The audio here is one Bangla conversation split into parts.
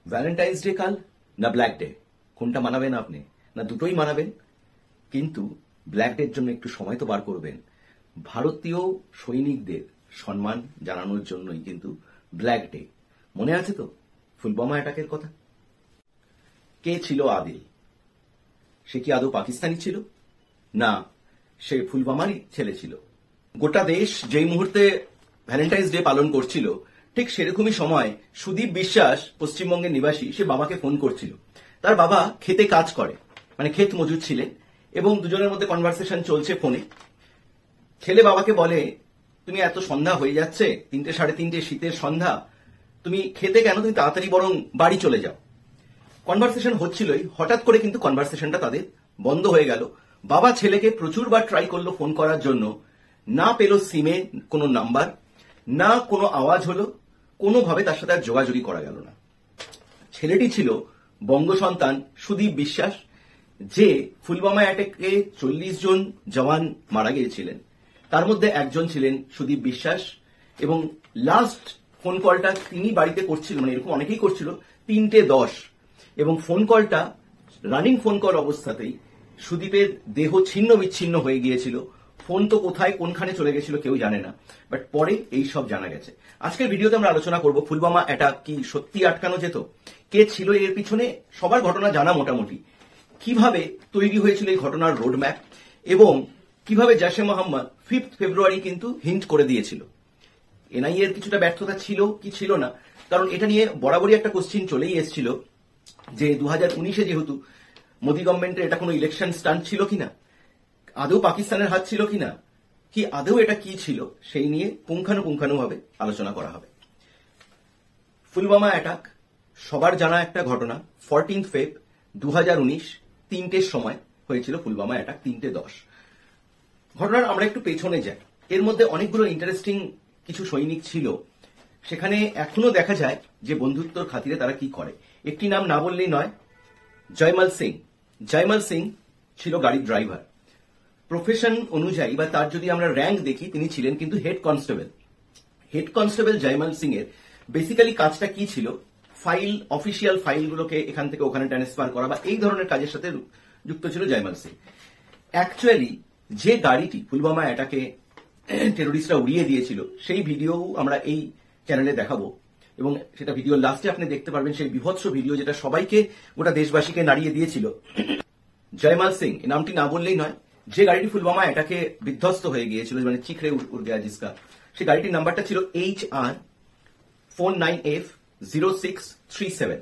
ভ্যালেন্টাইন্স ডে কাল না ব্ল্যাক ডে, কোনটা মানাবেন আপনি? না দুটোই মানাবেন, কিন্তু ব্ল্যাক ডের জন্য একটু সময় তো বার করবেন। ভারতীয় সৈনিকদের সম্মান জানানোর জন্যই কিন্তু ব্ল্যাক ডে। মনে আছে তো পুলওয়ামা অ্যাটাকের কথা? কে ছিল আদিল? সে কি আদৌ পাকিস্তানি ছিল? না, সে পুলওয়ামারই ছেলে ছিল। গোটা দেশ যেই মুহূর্তে ভ্যালেন্টাইন্স ডে পালন করছিল, ঠিক সেরকমই সময় সুদীপ বিশ্বাস, পশ্চিমবঙ্গের নিবাসী, সে বাবাকে ফোন করছিল। তার বাবা খেতে কাজ করে, মানে ক্ষেত মজুর ছিলেন, এবং দুজনের মধ্যে কনভারসেশন চলছে ফোনে। ছেলে বাবাকে বলে, তুমি এত সন্ধ্যা হয়ে যাচ্ছে, 3টে 3:30 শীতের সন্ধ্যা, তুমি খেতে কেন, তুমি তাড়াতাড়ি বরং বাড়ি চলে যাও। কনভারসেশন হচ্ছিলই, হঠাৎ করে কিন্তু কনভারসেশনটা তাদের বন্ধ হয়ে গেল। বাবা ছেলেকে প্রচুরবার ট্রাই করলো ফোন করার জন্য, না পেল সিমে কোনো নাম্বার, না কোনো আওয়াজ হলো, কোনোভাবে তার সাথে আর যোগাযোগই করা গেল না। ছেলেটি ছিল বঙ্গ সন্তান সুদীপ বিশ্বাস, যে পুলওয়ামা অ্যাটাকে 40 জন জওয়ান মারা গিয়েছিলেন, তার মধ্যে একজন ছিলেন সুদীপ বিশ্বাস। এবং লাস্ট ফোন কলটা তিনি বাড়িতে করছিল, মানে এরকম অনেকেই করছিল, 3:10, এবং ফোন কলটা রানিং ফোন কল অবস্থাতেই সুদীপের দেহ ছিন্ন বিচ্ছিন্ন হয়ে গিয়েছিল। ফোন তো কোথায় কোনখানে চলে গেছিল কেউ জানে না, বাট পরে এই সব জানা গেছে। আজকের ভিডিওতে আমরা আলোচনা করব পুলওয়ামা অ্যাটাক কি সত্যি আটকানো যেত, কে ছিল এর পিছনে, সবার ঘটনা জানা মোটামুটি, কিভাবে তৈরি হয়েছিল এই ঘটনার রোডম্যাপ, এবং কিভাবে জৈশ-এ মোহাম্মদ 5 ফেব্রুয়ারি কিন্তু হিন্ট করে দিয়েছিল। এনআইএ এর কিছুটা ব্যর্থতা ছিল কি ছিল না, কারণ এটা নিয়ে বরাবরই একটা কোশ্চিন চলেই এসেছিল যে 2019-এ যেহেতু মোদী গভর্নমেন্টের এটা কোনো ইলেকশন স্টান্ট ছিল কিনা, আদৌ পাকিস্তানের হাত ছিল কিনা, কি আদৌ এটা কি ছিল, সেই নিয়ে পুঙ্খানুপুঙ্খানুভাবে আলোচনা করা হবে। পুলওয়ামা অ্যাটাক সবার জানা একটা ঘটনা। 14 ফেব 2019 3টের সময় হয়েছিল পুলওয়ামা অ্যাটাক, 3:10। ঘটনার আমরা একটু পেছনে যাই। এর মধ্যে অনেকগুলো ইন্টারেস্টিং কিছু সৈনিক ছিল, সেখানে এখনো দেখা যায় যে বন্ধুত্বর খাতিরে তারা কি করে। একটি নাম না বললেই নয়, জয়মাল সিং। জয়মাল সিং ছিল গাড়ির ড্রাইভার। প্রফেশন অনুযায়ী বা তার যদি আমরা র্যাঙ্ক দেখি, তিনি ছিলেন কিন্তু head constable. Head constable Jaymal Singh এর বেসিক্যালি কাজটা কি ছিল, ফাইল, অফিসিয়াল ফাইলগুলোকে এখান থেকে ওখানে ট্রান্সফার করা বা এই ধরনের কাজের সাথে যুক্ত ছিল জয়মাল সিং। অ্যাকচুয়ালি যে গাড়িটি পুলওয়ামা অ্যাটাকে টেরোরিস্টরা উড়িয়ে দিয়েছিল, সেই ভিডিও আমরা এই চ্যানেলে দেখাবো, এবং সেটা ভিডিওর লাস্টে আপনি দেখতে পারবেন সেই বিভৎস ভিডিও, যেটা সবাইকে, গোটা দেশবাসীকে নাড়িয়ে দিয়েছিল। জয়মাল সিং এই নামটি না বললেই নয়। যে গাড়িটি পুলওয়ামা অ্যাটাকে বিধ্বস্ত হয়ে গিয়েছিল, মানে চিখড়ে উড় গয়া জিসকা, সেই গাড়িটির নাম্বারটা ছিল HR49F0637।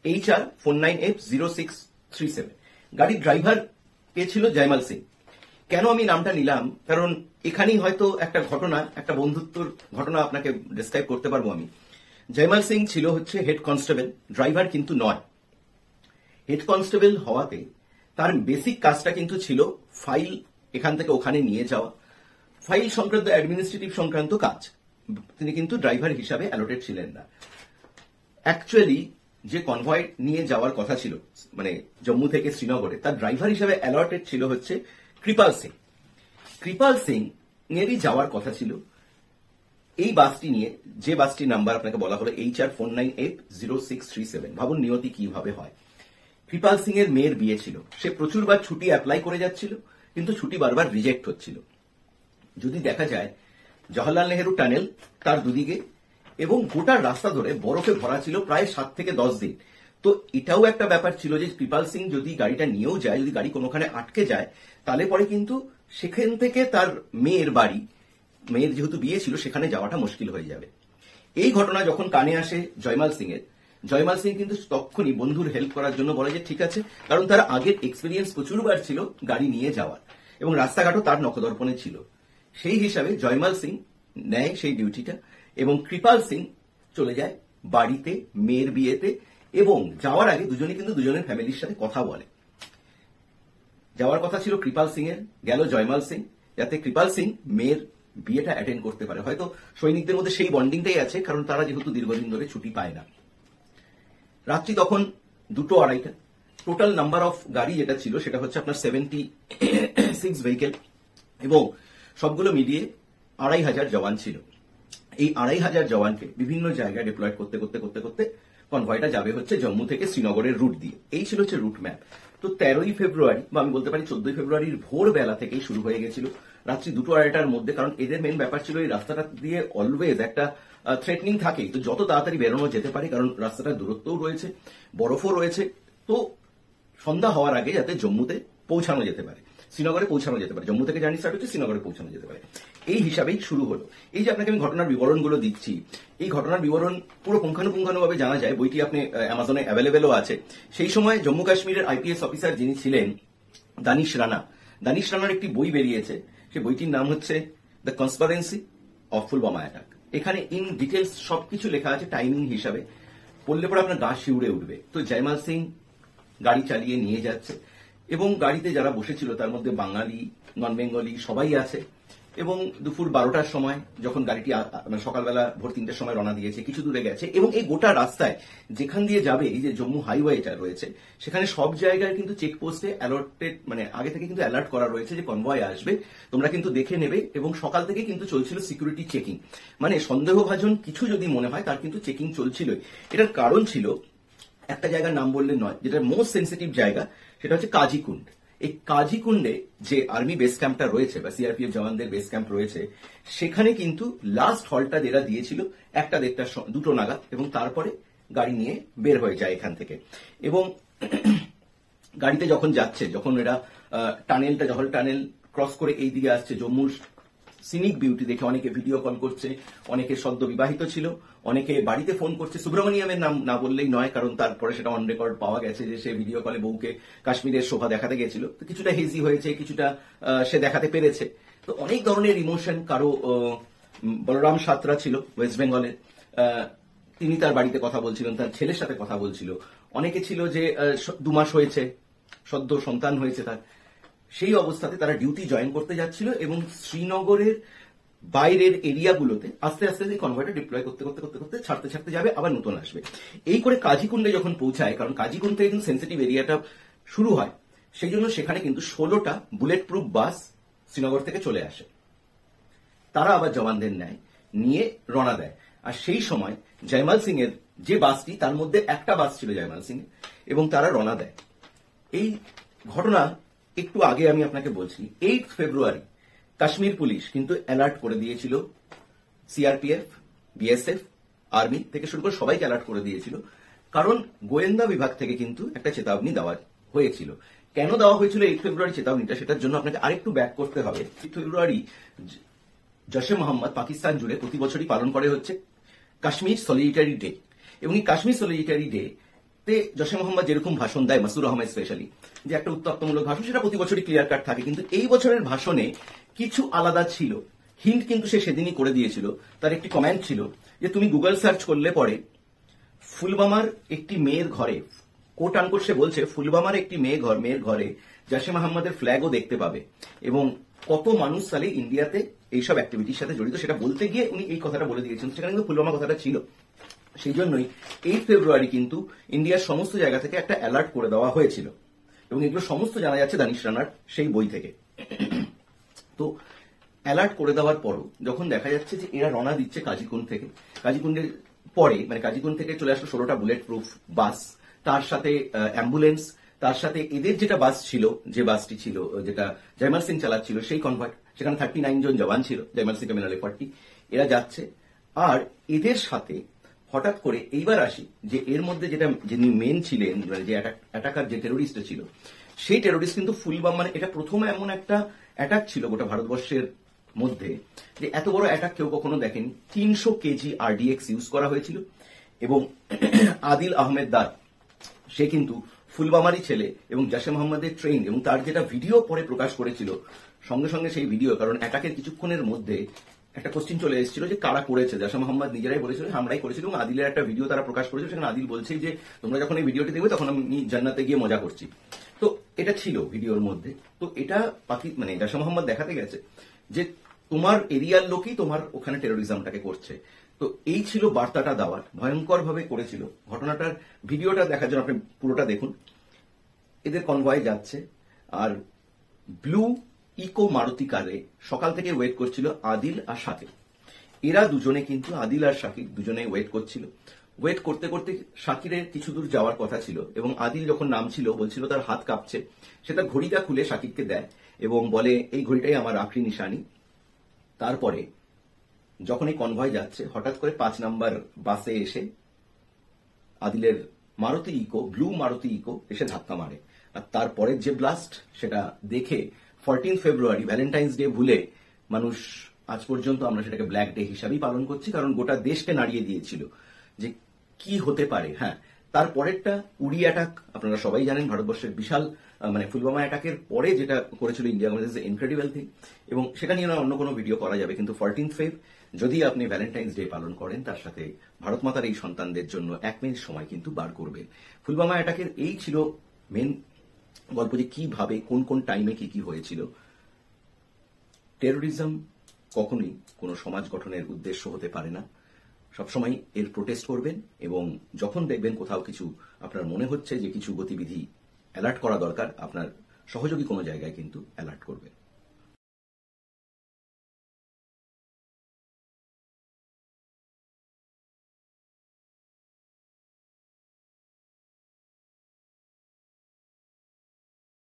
HR49F0637। গাড়ির ড্রাইভার কে ছিল? জয়মাল সিং। কেন আমি নামটা নিলাম, কারণ এখানেই হয়তো একটা ঘটনা, একটা বন্ধুত্বর ঘটনা আপনাকে ডিসক্রাইব করতে পারবো আমি। জয়মাল সিং ছিল হচ্ছে হেড কনস্টেবল, ড্রাইভার কিন্তু নয়। হেড কনস্টেবল হওয়াতে তার বেসিক কাজটা কিন্তু ছিল ফাইল এখান থেকে ওখানে নিয়ে যাওয়া, ফাইল সংক্রান্ত, অ্যাডমিনিস্ট্রেটিভ সংক্রান্ত কাজ। তিনি কিন্তু ড্রাইভার হিসাবে অ্যালোটেড ছিলেন না। অ্যাকচুয়ালি যে কনভয় নিয়ে যাওয়ার কথা ছিল, মানে জম্মু থেকে শ্রীনগরে, তার ড্রাইভার হিসাবে অ্যালটেড ছিল হচ্ছে কৃপাল সিং। কৃপাল সিং এরই যাওয়ার কথা ছিল এই বাসটি নিয়ে, যে বাসটির নাম্বার আপনাকে বলা হলো HR49F0637। ভাবুন নিয়তি কিভাবে হয়। কৃপাল সিং এর মেয়ের বিয়ে ছিল, সে প্রচুরবার ছুটি অ্যাপ্লাই করে যাচ্ছিল, কিন্তু ছুটি বারবার রিজেক্ট হচ্ছিল। যদি দেখা যায় জওহরলাল নেহেরু টানেল তার দুদিকে, এবং গোটা রাস্তা ধরে বরফে ভরা ছিল প্রায় 7 থেকে 10 দিন। তো এটাও একটা ব্যাপার ছিল যে কৃপাল সিং যদি গাড়িটা নিয়েও যায়, যদি গাড়ি কোনোখানে আটকে যায়, তাহলে পরে কিন্তু সেখান থেকে তার মেয়ের বাড়ি, মেয়ের যেহেতু বিয়ে ছিল, সেখানে যাওয়াটা মুশকিল হয়ে যাবে। এই ঘটনা যখন কানে আসে জয়মাল সিং এর, জয়মাল সিং কিন্তু তখনই বন্ধুর হেল্প করার জন্য বলে যে ঠিক আছে, কারণ তার আগের এক্সপিরিয়েন্স প্রচুরবার ছিল গাড়ি নিয়ে যাওয়ার, এবং রাস্তাঘাটও তার নখদর্পণে ছিল। সেই হিসাবে জয়মাল সিং নেয় সেই ডিউটিটা, এবং কৃপাল সিং চলে যায় বাড়িতে, মেয়ের বিয়েতে, এবং যাওয়ার আগে দুজনে কিন্তু দুজনের ফ্যামিলির সাথে কথা বলে। যাওয়ার কথা ছিল কৃপাল সিং এর, গেল জয়মাল সিং, যাতে কৃপাল সিং মেয়ের বিয়েটা অ্যাটেন্ড করতে পারে। হয়তো সৈনিকদের মধ্যে সেই বন্ডিংটাই আছে, কারণ তারা যেহেতু দীর্ঘদিন ধরে ছুটি পায় না। রাত্রি তখন 2:30। টোটাল নাম্বার অফ গাড়ি যেটা ছিল সেটা হচ্ছে আপনার 76 ভেহিকেল, এবং সবগুলো মিলিয়ে 2500 জওয়ান ছিল। এই 2500 জওয়ানকে বিভিন্ন জায়গায় ডিপ্লয়েড করতে করতে করতে করতে কনভয়টা যাবে হচ্ছে জম্মু থেকে শ্রীনগরের রুট দিয়ে। এই ছিল হচ্ছে রুট ম্যাপ। তো 13ই ফেব্রুয়ারি বা আমি বলতে পারি 14ই ফেব্রুয়ারির ভোরবেলা থেকেই শুরু হয়ে গেছিল, রাত্রি 2-2:30টার মধ্যে। কারণ এদের মেন ব্যাপার ছিল এই রাস্তাটা দিয়ে অলওয়েজ একটা থ্রেটনিং থাকেই, তো যত তাড়াতাড়ি বেরোনো যেতে পারে, কারণ রাস্তাটার দূরত্বও রয়েছে, বরফও রয়েছে, তো সন্ধ্যা হওয়ার আগে যাতে জম্মুতে পৌঁছানো যেতে পারে, শ্রীনগরে পৌঁছানো যেতে পারে। জম্মু থেকে জার্নি স্টার্ট হচ্ছে, শ্রীনগরে পৌঁছানো যেতে পারে, এই হিসাবেই শুরু হলো। এই যে আপনাকে আমি ঘটনার বিবরণগুলো দিচ্ছি, এই ঘটনার বিবরণ পুরো পুঙ্খানুপুঙ্খানুভাবে জানা যায়। বইটি আপনি অ্যামাজনে অ্যাভেলেবেলও আছে। সেই সময় জম্মু কাশ্মীরের আইপিএস অফিসার যিনি ছিলেন দানিশ রানার একটি বই বেরিয়েছে। সেই বইটির নাম হচ্ছে দ্য কনস্পারেন্সি অফ পুলওয়ামা অ্যাটাক। এখানে ইন ডিটেলস সবকিছু লেখা আছে টাইমিং হিসাবে, পড়লে পরে আপনার গা শিউরে উঠবে। তো জয়মাল সিং গাড়ি চালিয়ে নিয়ে যাচ্ছে এবং গাড়িতে যারা বসেছিল তার মধ্যে বাঙালি, নন বেঙ্গলি সবাই আছে। এবং দুপুর 12টার সময় যখন গাড়িটি সকালবেলা ভোর 3টার সময় রওনা দিয়েছে, কিছু দূরে গেছে এবং এই গোটা রাস্তায় যেখান দিয়ে যাবে, এই যে জম্মু হাইওয়েটা রয়েছে, সেখানে সব জায়গায় কিন্তু চেকপোস্টে অ্যালার্টেড, মানে আগে থেকে কিন্তু অ্যালার্ট করা রয়েছে যে কনভয় আসবে, তোমরা কিন্তু দেখে নেবে। এবং সকাল থেকে কিন্তু চলছিল সিকিউরিটি চেকিং, মানে সন্দেহভাজন কিছু যদি মনে হয় তার কিন্তু চেকিং চলছিলই। এটার কারণ ছিল একটা জায়গার নাম বললে নয়, যেটা মোস্ট সেন্সিটিভ জায়গা, সেটা হচ্ছে কাজিকুন্ড। এই কাজিকুন্ডে যে আর্মি বেস ক্যাম্পটা রয়েছে বা সিআরপিএফ জওয়ানদের বেস ক্যাম্প রয়েছে, সেখানে কিন্তু লাস্ট হলটা এরা দিয়েছিল 1-2 নাগাদ, এবং তারপরে গাড়ি নিয়ে বের হয়ে যায় এখান থেকে। এবং গাড়িতে যখন যাচ্ছে, যখন এরা জহল টানেল ক্রস করে এই দিকে আসছে, জম্মুর সিনিক বিউটি দেখে অনেকে ভিডিও কল করছে, অনেকে সদ্য বিবাহিত ছিল, অনেকে বাড়িতে ফোন করছে। সুব্রমণিয়ামের নাম না বললেই নয়, কারণ তারপরে সেটা অন রেকর্ড পাওয়া গেছে যে সে ভিডিও কলে বউকে কাশ্মীরের শোভা দেখাতে গেছিল। তো কিছুটা হেজি হয়েছে, কিছুটা সে দেখাতে পেরেছে। তো অনেক ধরনের ইমোশন। কারো বলরাম সাতরা ছিল ওয়েস্ট বেঙ্গলের, তিনি তার বাড়িতে কথা বলছিলেন, তার ছেলের সাথে কথা বলছিল। অনেকে ছিল যে 2 মাস হয়েছে, সদ্য সন্তান হয়েছে তার। সেই অবস্থাতে তারা ডিউটি জয়েন করতে যাচ্ছিল এবং শ্রীনগরের বাইরের এরিয়াগুলোতে আস্তে আস্তে এই কনভয়টা ডিপ্লয় করতে করতে করতে করতে ছাড়তে যাবে, আবার নতুন আসবে। এই করে কাজিকুন্ডে যখন পৌঁছায়, কারণ কাজিকুন্ড থেকে কিন্তু সেন্সিটিভ এরিয়াটা শুরু হয়, সেই জন্য সেখানে কিন্তু 16টা বুলেট প্রুফ বাস শ্রীনগর থেকে চলে আসে। তারা আবার জওয়ানদের নিয়ে রওনা দেয়। আর সেই সময় জয়মাল সিং এর যে বাসটি, তার মধ্যে একটা বাস ছিল জয়মাল সিং, এবং তারা রওনা দেয়। এই ঘটনা একটু আগে আমি আপনাকে বলছি, 8 ফেব্রুয়ারি কাশ্মীর পুলিশ কিন্তু অ্যালার্ট করে দিয়েছিল, সিআরপিএফ, বিএসএফ, আর্মি থেকে শুরু করে সবাইকে অ্যালার্ট করে দিয়েছিল। কারণ গোয়েন্দা বিভাগ থেকে কিন্তু একটা চেতাবনী দেওয়া হয়েছিল। কেন দেওয়া হয়েছিল 8 ফেব্রুয়ারি চেতাবনীটা, সেটার জন্য আপনাকে আরেকটু ব্যাক করতে হবে। 8 ফেব্রুয়ারি জৈশ এ মোহাম্মদ পাকিস্তান জুড়ে প্রতি বছরই পালন করে হচ্ছে কাশ্মীর সলিডারি ডে। এবং এই কাশ্মীর সলিডারি ডে তে জৈশ এ মোহাম্মদ যেরকম ভাষণ দেয়, মাসুর আহমেদ স্পেশালি, যে একটা উত্তপ্তমূলক ভাষণ, সেটা প্রতি বছরই ক্লিয়ার কাট থাকে। কিন্তু এই বছরের ভাষণে কিছু আলাদা ছিল। হিন্ট কিন্তু সে সেদিনই করে দিয়েছিল। তার একটি কমেন্ট ছিল যে তুমি গুগল সার্চ করলে পরে ফুলবামার একটি মেয়ের ঘরে, কোট আনকোট সে বলছে, ফুলবামার একটি মেয়ের ঘরে জৈশ এ মোহাম্মদের ফ্ল্যাগও দেখতে পাবে। এবং কত মানুষ সালে ইন্ডিয়াতে এইসব অ্যাক্টিভিটির সাথে জড়িত, সেটা বলতে গিয়ে উনি এই কথাটা বলে দিয়েছেন। সেখানে কিন্তু ফুলবামা কথাটা ছিল। সেই জন্যই 8 ফেব্রুয়ারি কিন্তু ইন্ডিয়ার সমস্ত জায়গা থেকে একটা অ্যালার্ট করে দেওয়া হয়েছিল, এবং এগুলো সমস্ত জানা যাচ্ছে দানিশ রানার সেই বই থেকে। তো অ্যালার্ট করে দেওয়ার পরও যখন দেখা যাচ্ছে যে এরা রওনা দিচ্ছে কাজিকুন্ড থেকে, কাজিকুন্ডের পরে মানে কাজিকুন্ড থেকে চলে আসলো 16টা বুলেট প্রুফ বাস, তার সাথে অ্যাম্বুলেন্স, তার সাথে এদের যেটা বাস ছিল, যে বাসটি ছিল যেটা জয়মাল সিং চালাচ্ছিল, সেই কনভয়, সেখানে 39 জন জওয়ান ছিল, জয়মাল সিং কমিউনাল এফার্টটি, এরা যাচ্ছে। আর এদের সাথে হঠাৎ করে এইবার আসি যে এর মধ্যে যেটা যিনি মেন ছিলেন, যে অ্যাটাকার যে টেরোরিস্ট ছিল, সেই টেরোরিস্ট কিন্তু ফুলবাম, মানে এটা প্রথমে এমন একটা অ্যাটাক ছিল গোটা ভারতবর্ষের মধ্যে যে এত বড় অ্যাটাক কেউ কখনো দেখেনি। 300 কেজি RDX ইউজ করা হয়েছিল। এবং আদিল আহমেদ দার, সে কিন্তু ফুলবামারই ছেলে এবং জৈশ এ মোহাম্মদের ট্রেন, এবং তার যেটা ভিডিও পরে প্রকাশ করেছিল, সঙ্গে সঙ্গে সেই ভিডিও, কারণ অ্যাটাকের কিছুক্ষণের মধ্যে একটা কোশ্চিন চলে এসেছিল যে কারা করেছে, জৈশ এ মোহাম্মদ নিজেরাই বলেছিল আমরাই করেছিল, এবং আদিলের একটা ভিডিও তারা প্রকাশ করেছিল, সেখানে আদিল বলছে যে তোমরা যখন এই ভিডিওটি দেখবে তখন আমি জান্নাতে গিয়ে মজা করছি। তো এটা ছিল ভিডিওর মধ্যে। তো এটা মানে জৈশ এ মোহাম্মদ দেখাতে গেছে যে তোমার এরিয়ার লোকই তোমার ওখানে টেরোরিজমটাকে করছে। তো এই ছিল বার্তাটা দেওয়ার, ভয়ঙ্কর ভাবে করেছিল। ঘটনাটার ভিডিওটা দেখার জন্য আপনি পুরোটা দেখুন। এদের কনভয় যাচ্ছে, আর ব্লু ইকো মারুতি কারে সকাল থেকে ওয়েট করছিল আদিল আর শাকিব। এরা দুজনে কিন্তু, আদিল আর শাকিব দুজনে ওয়েট করছিল। ওয়েট করতে করতে শাকিরের কিছু দূর যাওয়ার কথা ছিল এবং আদিল যখন নামছিল বলছিল তার হাত কাঁপছে, সে তার ঘড়িটা খুলে শাকিরকে দেয় এবং বলে এই ঘড়িটাই আমার আখরি নিশানি। তারপরে যখন এই কনভয় যাচ্ছে হঠাৎ করে 5 নাম্বার বাসে এসে আদিলের Maruti Eeco, blue Maruti Eeco এসে ধাক্কা মারে। আর তারপরের যে ব্লাস্ট সেটা দেখে 14 ফেব্রুয়ারি ভ্যালেন্টাইন্স ডে ভুলে মানুষ আজ পর্যন্ত আমরা সেটাকে ব্ল্যাক ডে হিসাবেই পালন করছি, কারণ গোটা দেশকে নাড়িয়ে দিয়েছিল যে কি হতে পারে। হ্যাঁ, তারপরেরটা উড়ি অ্যাটাক, আপনারা সবাই জানেন ভারতবর্ষের বিশাল পুলওয়ামা অ্যাটাকের পরে যেটা করেছিল ইন্ডিয়া, ইনক্রেডিবল থিং, এবং সেটা নিয়ে অন্য কোনো ভিডিও করা যাবে। কিন্তু 14 ফেব যদি আপনি ভ্যালেন্টাইন্স ডে পালন করেন, তার সাথে ভারত মাতার এই সন্তানদের জন্য 1 মিনিট সময় কিন্তু বার করবেন। পুলওয়ামা অ্যাটাকের এই ছিল মেন গল্প, যে কিভাবে কোন কোন টাইমে কি কি হয়েছিল। টেরোরিজম কখনোই কোনো সমাজ গঠনের উদ্দেশ্য হতে পারে না। সবসময় এর প্রোটেস্ট করবেন এবং যখন দেখবেন কোথাও কিছু আপনার মনে হচ্ছে যে কিছু গতিবিধি অ্যালার্ট করা দরকার, আপনার সহযোগী কোনো জায়গায় কিন্তু অ্যালার্ট করবেন।